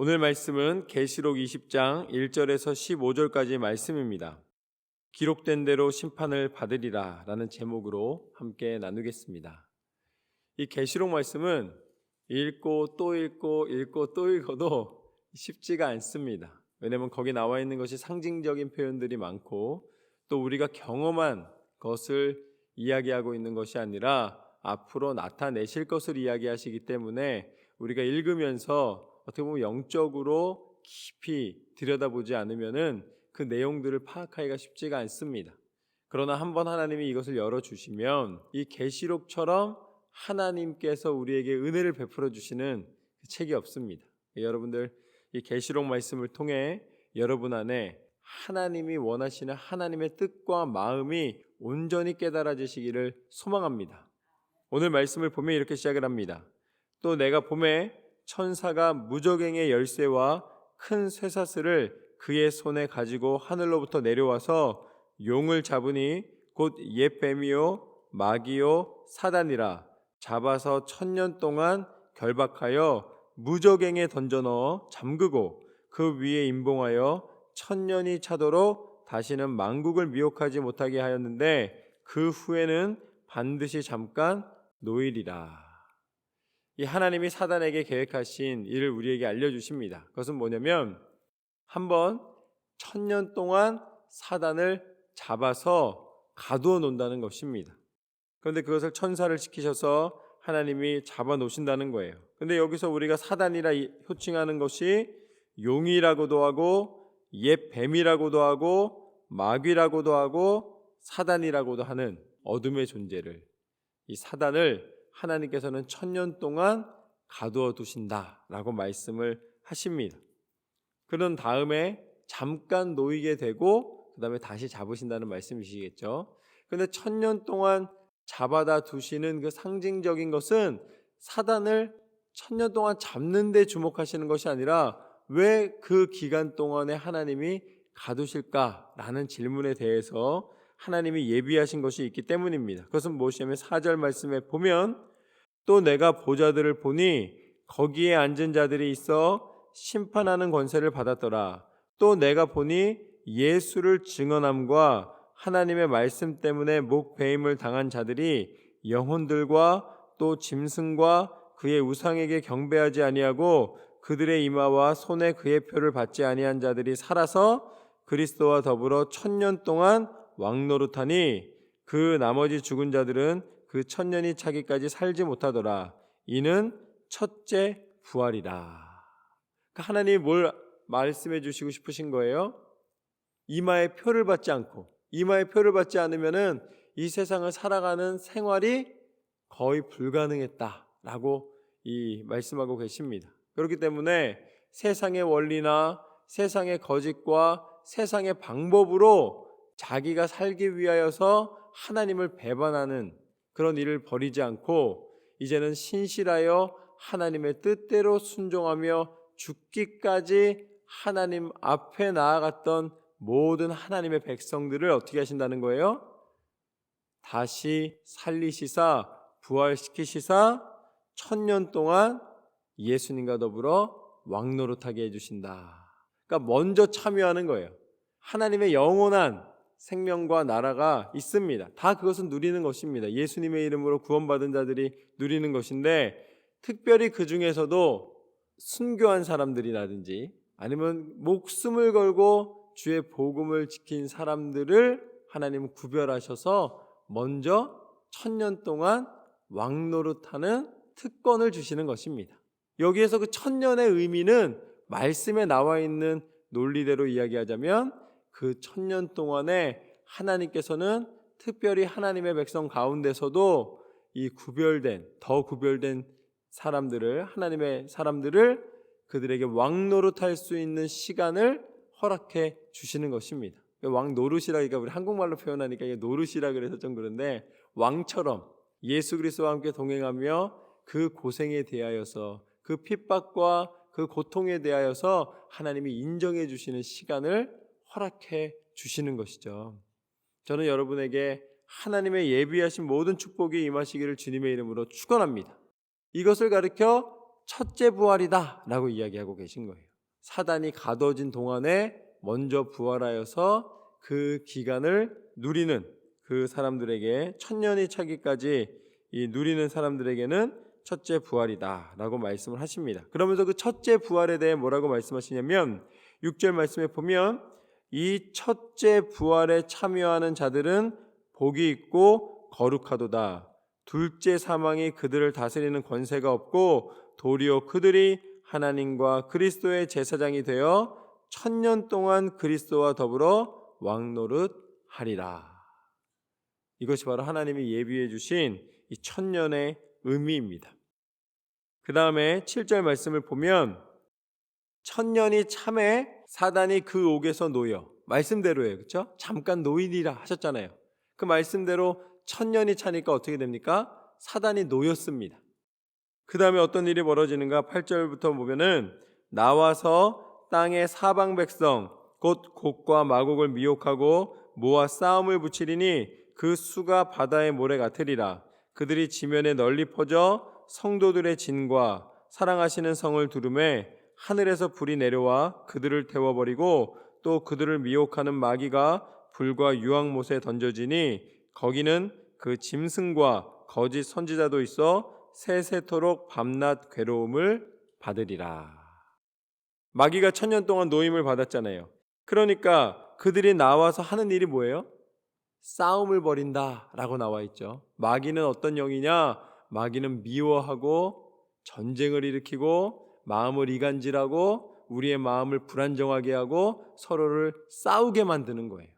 오늘 말씀은 계시록 20장 1절에서 15절까지의 말씀입니다. 기록된 대로 심판을 받으리라 라는 제목으로 함께 나누겠습니다. 이 계시록 말씀은 읽고 또 읽고 읽고 또 읽어도 쉽지가 않습니다. 왜냐하면 거기 나와 있는 것이 상징적인 표현들이 많고 또 우리가 경험한 것을 이야기하고 있는 것이 아니라 앞으로 나타내실 것을 이야기하시기 때문에 우리가 읽으면서 어떻게 보면 영적으로 깊이 들여다보지 않으면은 그 내용들을 파악하기가 쉽지가 않습니다. 그러나 한번 하나님이 이것을 열어주시면 이 계시록처럼 하나님께서 우리에게 은혜를 베풀어 주시는 그 책이 없습니다. 여러분들 이 계시록 말씀을 통해 여러분 안에 하나님이 원하시는 하나님의 뜻과 마음이 온전히 깨달아지시기를 소망합니다. 오늘 말씀을 보면 이렇게 시작을 합니다. 또 내가 봄에 천사가 무저갱의 열쇠와 큰 쇠사슬을 그의 손에 가지고 하늘로부터 내려와서 용을 잡으니 곧 옛 뱀이요 마귀요 사단이라 잡아서 1000년 동안 결박하여 무저갱에 던져 넣어 잠그고 그 위에 임봉하여 1000년이 차도록 다시는 만국을 미혹하지 못하게 하였는데 그 후에는 반드시 잠깐 노일이라. 이 하나님이 사단에게 계획하신 일을 우리에게 알려주십니다. 그것은 뭐냐면 한번 1000년 동안 사단을 잡아서 가두어 놓는다는 것입니다. 그런데 그것을 천사를 시키셔서 하나님이 잡아 놓으신다는 거예요. 그런데 여기서 우리가 사단이라 호칭하는 것이 용이라고도 하고 옛 뱀이라고도 하고 마귀라고도 하고 사단이라고도 하는 어둠의 존재를, 이 사단을 하나님께서는 1000년 동안 가두어 두신다라고 말씀을 하십니다. 그런 다음에 잠깐 놓이게 되고 그 다음에 다시 잡으신다는 말씀이시겠죠. 그런데 1000년 동안 잡아다 두시는 그 상징적인 것은 사단을 1000년 동안 잡는 데 주목하시는 것이 아니라 왜 그 기간 동안에 하나님이 가두실까라는 질문에 대해서 하나님이 예비하신 것이 있기 때문입니다. 그것은 무엇이냐면 4절 말씀에 보면 또 내가 보좌들을 보니 거기에 앉은 자들이 있어 심판하는 권세를 받았더라. 또 내가 보니 예수를 증언함과 하나님의 말씀 때문에 목배임을 당한 자들이 영혼들과 또 짐승과 그의 우상에게 경배하지 아니하고 그들의 이마와 손에 그의 표를 받지 아니한 자들이 살아서 그리스도와 더불어 1000년 동안 왕노릇하니 그 나머지 죽은 자들은 그 1000년이 차기까지 살지 못하더라. 이는 첫째 부활이라. 하나님이 뭘 말씀해 주시고 싶으신 거예요? 이마에 표를 받지 않고, 이마에 표를 받지 않으면은 이 세상을 살아가는 생활이 거의 불가능했다라고 말씀하고 계십니다. 그렇기 때문에 세상의 원리나 세상의 거짓과 세상의 방법으로 자기가 살기 위하여서 하나님을 배반하는 그런 일을 벌이지 않고 이제는 신실하여 하나님의 뜻대로 순종하며 죽기까지 하나님 앞에 나아갔던 모든 하나님의 백성들을 어떻게 하신다는 거예요? 다시 살리시사 부활시키시사 1000년 동안 예수님과 더불어 왕노릇하게 해주신다. 그러니까 먼저 참여하는 거예요. 하나님의 영원한 생명과 나라가 있습니다. 다 그것은 누리는 것입니다. 예수님의 이름으로 구원받은 자들이 누리는 것인데 특별히 그 중에서도 순교한 사람들이라든지 아니면 목숨을 걸고 주의 복음을 지킨 사람들을 하나님은 구별하셔서 먼저 1000년 동안 왕노릇하는 특권을 주시는 것입니다. 여기에서 그 1000년의 의미는 말씀에 나와 있는 논리대로 이야기하자면 그 1000년 동안에 하나님께서는 특별히 하나님의 백성 가운데서도 이 더 구별된 사람들을, 하나님의 사람들을 그들에게 왕노릇할 수 있는 시간을 허락해 주시는 것입니다. 왕노릇이라기가 우리 한국말로 표현하니까 이게 노릇이라 그래서 좀 그런데 왕처럼 예수 그리스도와 함께 동행하며 그 고생에 대하여서 그 핍박과 그 고통에 대하여서 하나님이 인정해 주시는 시간을 허락해 주시는 것이죠. 저는 여러분에게 하나님의 예비하신 모든 축복이 임하시기를 주님의 이름으로 축원합니다. 이것을 가리켜 첫째 부활이다 라고 이야기하고 계신 거예요. 사단이 가둬진 동안에 먼저 부활하여서 그 기간을 누리는 그 사람들에게, 천년이 차기까지 이 누리는 사람들에게는 첫째 부활이다 라고 말씀을 하십니다. 그러면서 그 첫째 부활에 대해 뭐라고 말씀하시냐면 6절 말씀에 보면 이 첫째 부활에 참여하는 자들은 복이 있고 거룩하도다. 둘째 사망이 그들을 다스리는 권세가 없고 도리어 그들이 하나님과 그리스도의 제사장이 되어 천년 동안 그리스도와 더불어 왕노릇하리라. 이것이 바로 하나님이 예비해 주신 이 천년의 의미입니다. 그 다음에 7절 말씀을 보면 천년이 참에 사단이 그 옥에서 놓여, 말씀대로예요. 그렇죠? 잠깐 놓이리라 하셨잖아요. 그 말씀대로 천년이 차니까 어떻게 됩니까? 사단이 놓였습니다. 그 다음에 어떤 일이 벌어지는가? 8절부터 보면은 나와서 땅의 사방 백성 곧 곡과 마곡을 미혹하고 모아 싸움을 붙이리니 그 수가 바다의 모래 같으리라. 그들이 지면에 널리 퍼져 성도들의 진과 사랑하시는 성을 두루매 하늘에서 불이 내려와 그들을 태워버리고 또 그들을 미혹하는 마귀가 불과 유황못에 던져지니 거기는 그 짐승과 거짓 선지자도 있어 세세토록 밤낮 괴로움을 받으리라. 마귀가 천년 동안 노임을 받았잖아요. 그러니까 그들이 나와서 하는 일이 뭐예요? 싸움을 벌인다 라고 나와 있죠. 마귀는 어떤 영이냐? 마귀는 미워하고 전쟁을 일으키고 마음을 이간질하고 우리의 마음을 불안정하게 하고 서로를 싸우게 만드는 거예요.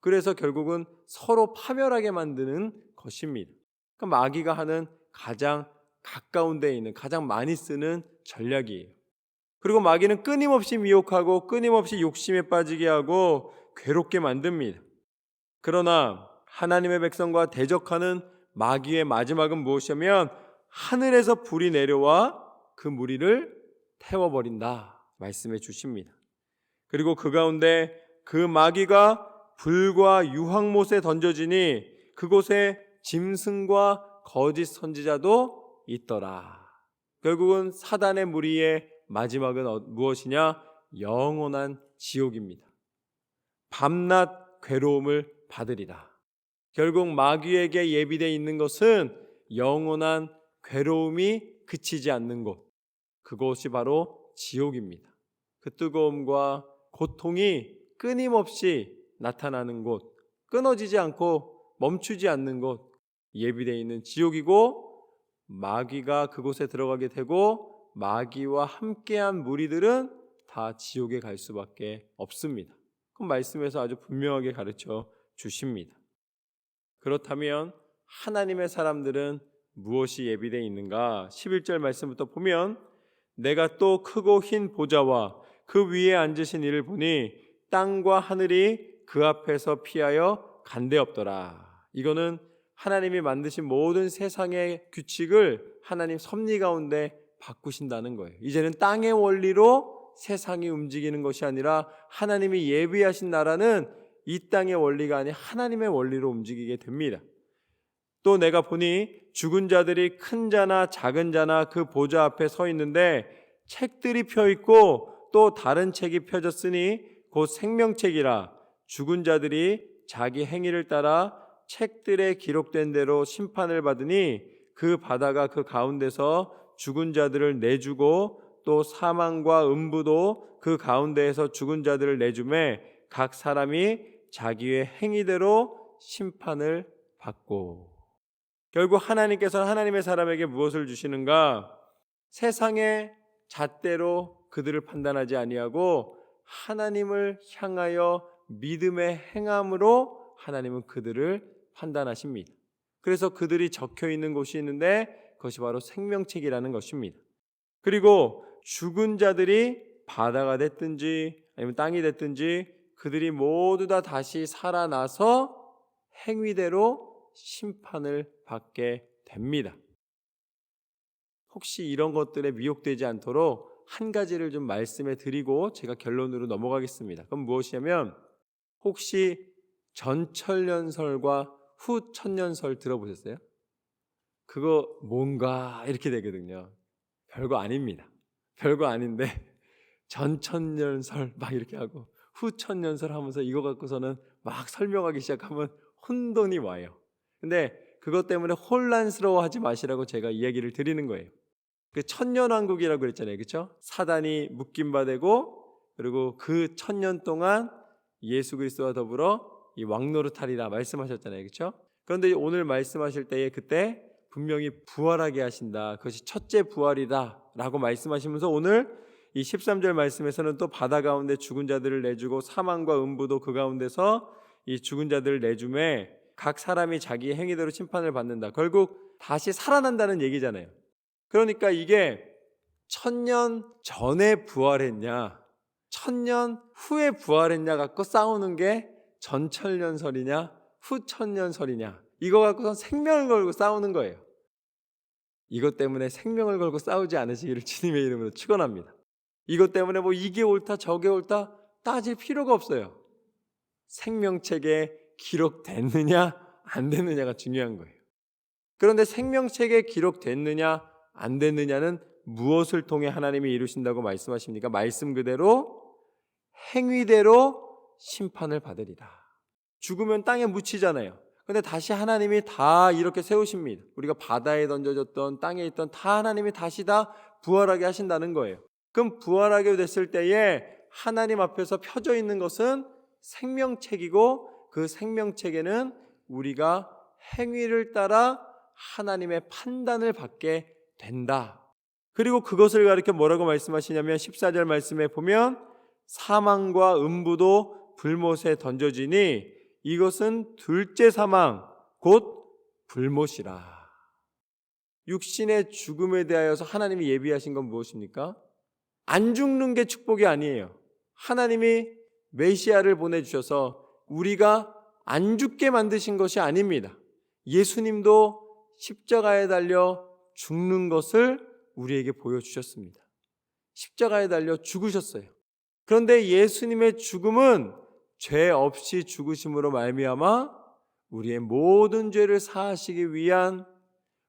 그래서 결국은 서로 파멸하게 만드는 것입니다. 그러니까 마귀가 하는 가장 가까운 데에 있는, 가장 많이 쓰는 전략이에요. 그리고 마귀는 끊임없이 미혹하고 끊임없이 욕심에 빠지게 하고 괴롭게 만듭니다. 그러나 하나님의 백성과 대적하는 마귀의 마지막은 무엇이냐면 하늘에서 불이 내려와 그 무리를 태워버린다 말씀해 주십니다. 그리고 그 가운데 그 마귀가 불과 유황못에 던져지니 그곳에 짐승과 거짓 선지자도 있더라. 결국은 사단의 무리의 마지막은 무엇이냐? 영원한 지옥입니다. 밤낮 괴로움을 받으리라. 결국 마귀에게 예비되어 있는 것은 영원한 괴로움이 그치지 않는 곳, 그곳이 바로 지옥입니다. 그 뜨거움과 고통이 끊임없이 나타나는 곳, 끊어지지 않고 멈추지 않는 곳, 예비되어 있는 지옥이고 마귀가 그곳에 들어가게 되고 마귀와 함께한 무리들은 다 지옥에 갈 수밖에 없습니다. 그 말씀에서 아주 분명하게 가르쳐 주십니다. 그렇다면 하나님의 사람들은 무엇이 예비되어 있는가? 11절 말씀부터 보면 내가 또 크고 흰 보좌와 그 위에 앉으신 이를 보니 땅과 하늘이 그 앞에서 피하여 간데없더라. 이거는 하나님이 만드신 모든 세상의 규칙을 하나님 섭리 가운데 바꾸신다는 거예요. 이제는 땅의 원리로 세상이 움직이는 것이 아니라 하나님이 예비하신 나라는 이 땅의 원리가 아닌 하나님의 원리로 움직이게 됩니다. 또 내가 보니 죽은 자들이 큰 자나 작은 자나 그 보좌 앞에 서 있는데 책들이 펴 있고 또 다른 책이 펴졌으니 곧 생명책이라. 죽은 자들이 자기 행위를 따라 책들에 기록된 대로 심판을 받으니 그 바다가 그 가운데서 죽은 자들을 내주고 또 사망과 음부도 그 가운데에서 죽은 자들을 내주매 각 사람이 자기의 행위대로 심판을 받고. 결국 하나님께서는 하나님의 사람에게 무엇을 주시는가? 세상의 잣대로 그들을 판단하지 아니하고 하나님을 향하여 믿음의 행함으로 하나님은 그들을 판단하십니다. 그래서 그들이 적혀 있는 곳이 있는데 그것이 바로 생명책이라는 것입니다. 그리고 죽은 자들이 바다가 됐든지 아니면 땅이 됐든지 그들이 모두 다 다시 살아나서 행위대로 심판을 받게 됩니다. 혹시 이런 것들에 미혹되지 않도록 한 가지를 좀 말씀해 드리고 제가 결론으로 넘어가겠습니다. 그럼 무엇이냐면 혹시 전천년설과 후천년설 들어보셨어요? 그거 뭔가 이렇게 되거든요. 별거 아닙니다. 별거 아닌데 전천년설 막 이렇게 하고 후천년설 하면서 이거 갖고서는 막 설명하기 시작하면 혼돈이 와요. 근데 그것 때문에 혼란스러워하지 마시라고 제가 이야기를 드리는 거예요. 그 천년왕국이라고 그랬잖아요. 그렇죠? 사단이 묶임 바 되고 그리고 그 1000년 동안 예수 그리스도와 더불어 이 왕노릇하리라 말씀하셨잖아요. 그렇죠? 그런데 오늘 말씀하실 때에 그때 분명히 부활하게 하신다. 그것이 첫째 부활이다 라고 말씀하시면서 오늘 이 13절 말씀에서는 또 바다 가운데 죽은 자들을 내주고 사망과 음부도 그 가운데서 이 죽은 자들을 내줌에 각 사람이 자기 행위대로 심판을 받는다. 결국 다시 살아난다는 얘기잖아요. 그러니까 이게 1000년 전에 부활했냐 1000년 후에 부활했냐 갖고 싸우는 게 전천년설이냐 후천년설이냐 이거 갖고서 생명을 걸고 싸우는 거예요. 이것 때문에 생명을 걸고 싸우지 않으시기를 주님의 이름으로 축원합니다. 이것 때문에 뭐 이게 옳다 저게 옳다 따질 필요가 없어요. 생명책에 기록됐느냐 안 됐느냐가 중요한 거예요. 그런데 생명책에 기록됐느냐 안 됐느냐는 무엇을 통해 하나님이 이루신다고 말씀하십니까? 말씀 그대로 행위대로 심판을 받으리라. 죽으면 땅에 묻히잖아요. 근데 다시 하나님이 다 이렇게 세우십니다. 우리가 바다에 던져졌던 땅에 있던 다 하나님이 다시 다 부활하게 하신다는 거예요. 그럼 부활하게 됐을 때에 하나님 앞에서 펴져 있는 것은 생명책이고 그 생명책에는 우리가 행위를 따라 하나님의 판단을 받게 된다. 그리고 그것을 가리켜 뭐라고 말씀하시냐면 14절 말씀에 보면 사망과 음부도 불못에 던져지니 이것은 둘째 사망 곧 불못이라. 육신의 죽음에 대하여서 하나님이 예비하신 건 무엇입니까? 안 죽는 게 축복이 아니에요. 하나님이 메시아를 보내주셔서 우리가 안 죽게 만드신 것이 아닙니다. 예수님도 십자가에 달려 죽는 것을 우리에게 보여주셨습니다. 십자가에 달려 죽으셨어요. 그런데 예수님의 죽음은 죄 없이 죽으심으로 말미암아 우리의 모든 죄를 사하시기 위한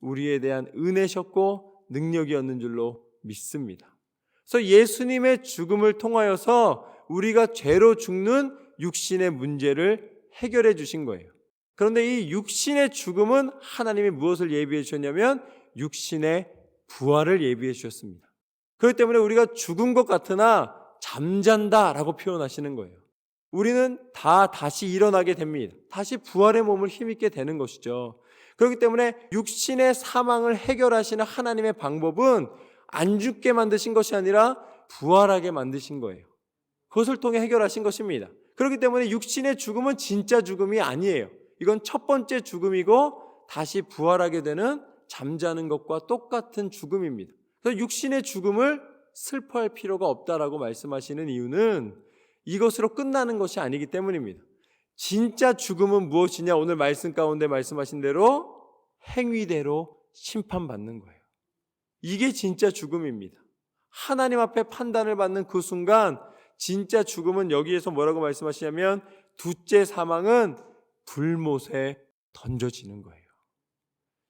우리에 대한 은혜셨고 능력이었는 줄로 믿습니다. 그래서 예수님의 죽음을 통하여서 우리가 죄로 죽는 육신의 문제를 해결해 주신 거예요. 그런데 이 육신의 죽음은 하나님이 무엇을 예비해 주셨냐면 육신의 부활을 예비해 주셨습니다. 그렇기 때문에 우리가 죽은 것 같으나 잠잔다라고 표현하시는 거예요. 우리는 다 다시 일어나게 됩니다. 다시 부활의 몸을 힘입게 되는 것이죠. 그렇기 때문에 육신의 사망을 해결하시는 하나님의 방법은 안 죽게 만드신 것이 아니라 부활하게 만드신 거예요. 그것을 통해 해결하신 것입니다. 그렇기 때문에 육신의 죽음은 진짜 죽음이 아니에요. 이건 첫 번째 죽음이고 다시 부활하게 되는 잠자는 것과 똑같은 죽음입니다. 그래서 육신의 죽음을 슬퍼할 필요가 없다라고 말씀하시는 이유는 이것으로 끝나는 것이 아니기 때문입니다. 진짜 죽음은 무엇이냐? 오늘 말씀 가운데 말씀하신 대로 행위대로 심판받는 거예요. 이게 진짜 죽음입니다. 하나님 앞에 판단을 받는 그 순간 진짜 죽음은 여기에서 뭐라고 말씀하시냐면 둘째 사망은 불못에 던져지는 거예요.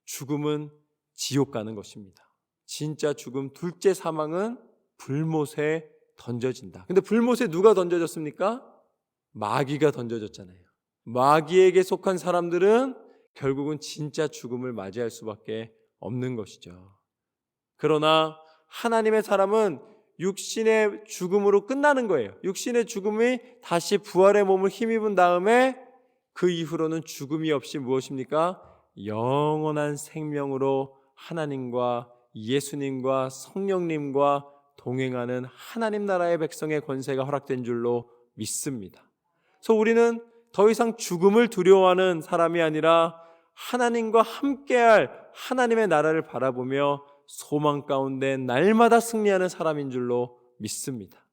죽음은 지옥 가는 것입니다. 진짜 죽음 둘째 사망은 불못에 던져진다. 근데 불못에 누가 던져졌습니까? 마귀가 던져졌잖아요. 마귀에게 속한 사람들은 결국은 진짜 죽음을 맞이할 수밖에 없는 것이죠. 그러나 하나님의 사람은 육신의 죽음으로 끝나는 거예요. 육신의 죽음이 다시 부활의 몸을 힘입은 다음에 그 이후로는 죽음이 없이 무엇입니까? 영원한 생명으로 하나님과 예수님과 성령님과 동행하는 하나님 나라의 백성의 권세가 허락된 줄로 믿습니다. 그래서 우리는 더 이상 죽음을 두려워하는 사람이 아니라 하나님과 함께할 하나님의 나라를 바라보며 소망 가운데 날마다 승리하는 사람인 줄로 믿습니다.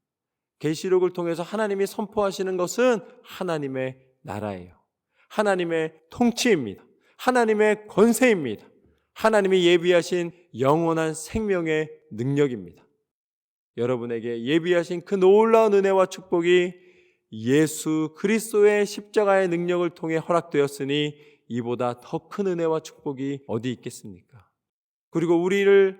계시록을 통해서 하나님이 선포하시는 것은 하나님의 나라예요. 하나님의 통치입니다. 하나님의 권세입니다. 하나님이 예비하신 영원한 생명의 능력입니다. 여러분에게 예비하신 그 놀라운 은혜와 축복이 예수 그리스도의 십자가의 능력을 통해 허락되었으니 이보다 더 큰 은혜와 축복이 어디 있겠습니까? 그리고 우리를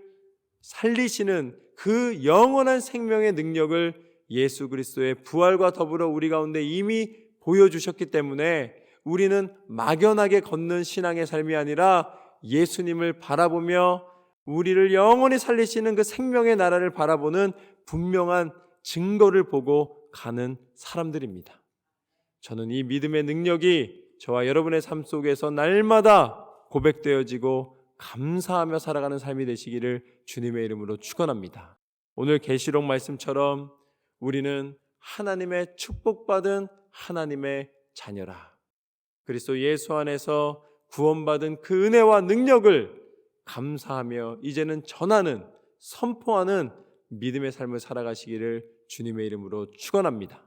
살리시는 그 영원한 생명의 능력을 예수 그리스도의 부활과 더불어 우리 가운데 이미 보여주셨기 때문에 우리는 막연하게 걷는 신앙의 삶이 아니라 예수님을 바라보며 우리를 영원히 살리시는 그 생명의 나라를 바라보는 분명한 증거를 보고 가는 사람들입니다. 저는 이 믿음의 능력이 저와 여러분의 삶 속에서 날마다 고백되어지고 감사하며 살아가는 삶이 되시기를 주님의 이름으로 축원합니다. 오늘 계시록 말씀처럼 우리는 하나님의 축복받은 하나님의 자녀라. 그리스도 예수 안에서 구원받은 그 은혜와 능력을 감사하며 이제는 전하는, 선포하는 믿음의 삶을 살아가시기를 주님의 이름으로 축원합니다.